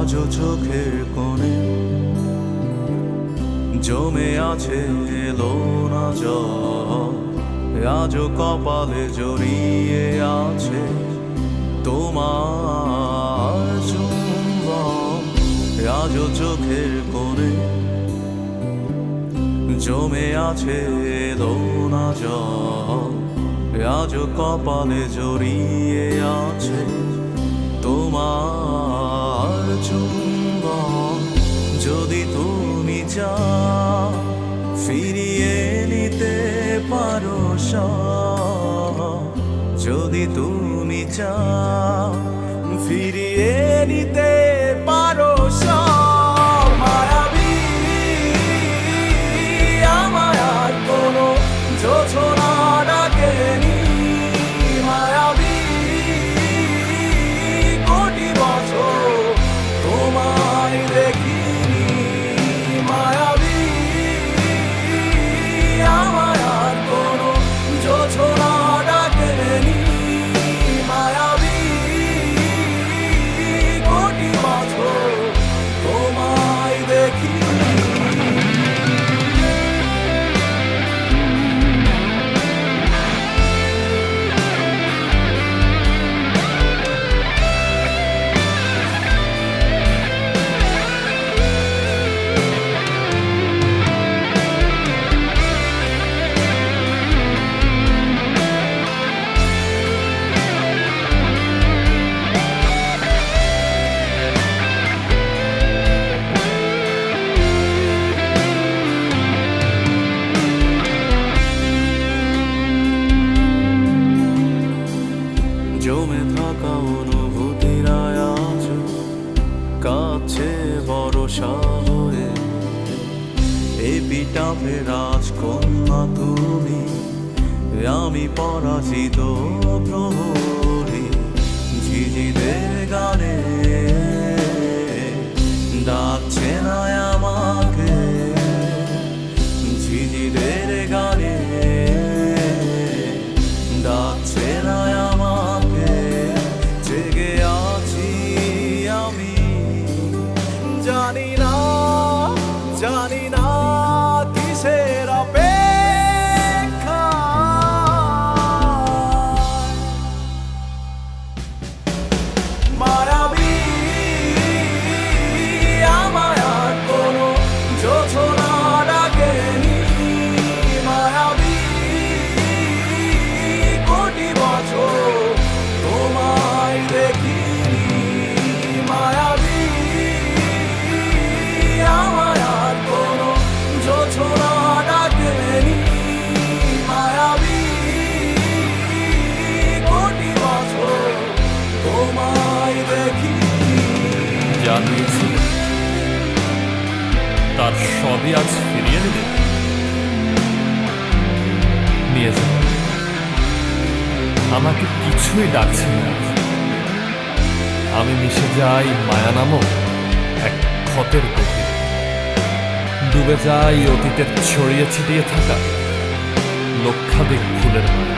আজও চোখের কোণে জমে আছে এলো না জল, আজও কপালে জড়িয়ে আছে তোমার চুম্বন। আজও চোখের কোণে জমে আছে এলো না জল, আজও কপালে জড়িয়ে আছে তোমার চুম্বন। যদি তুমি চাও ফিরিয়ে নিতে পারো সব, যদি তুমি চাও ফিরিয়ে নিতে পারো সব, মায়াবী আমায় আর কোনো যোছনা ডাকেনি, মায়াবী কোটি বছর তোমায় দেখিনি, মায়াবী আমায় আর কোনো যোছনা ডাকেনি, মায়াবী কোটি বছর তোমায় দেখিনি। জমে থাকা অনুভূতিরা আজ কাছে ভরসা হয়ে, এপিটাফে রাজকন্যা তুমি, আমি পরাজিত প্রহরী। ঝিঝিদের গানে ডাকছে না আমাকে, ঝিঝিদের গানে ডাকছে না আমাকে, জেগে আছি আমি, জানি না জানি না কিসের অপেক্ষা। মায়াবী আমায় আর কোনো যোছনা ডাকেনি, মায়াবী কোটি বছর তোমায় দেখিনি, মায়াবী আমায় আর কোনো যোছনা ডাকেনি, মায়াবী কোটি বছর তোমায় দেখিনি। জানিয়েছি তার সবই আজ ফিরিয়ে নেবে, নিয়ে যাবে। আমাকে কিছুই ডাকছে না, আমি মিশে যাই মায়া নামক এক ক্ষতের গভীরে, ডুবে যাই অতীতের ছড়িয়ে ছিটিয়ে থাকা লক্ষাধিক ফুলের মায়া।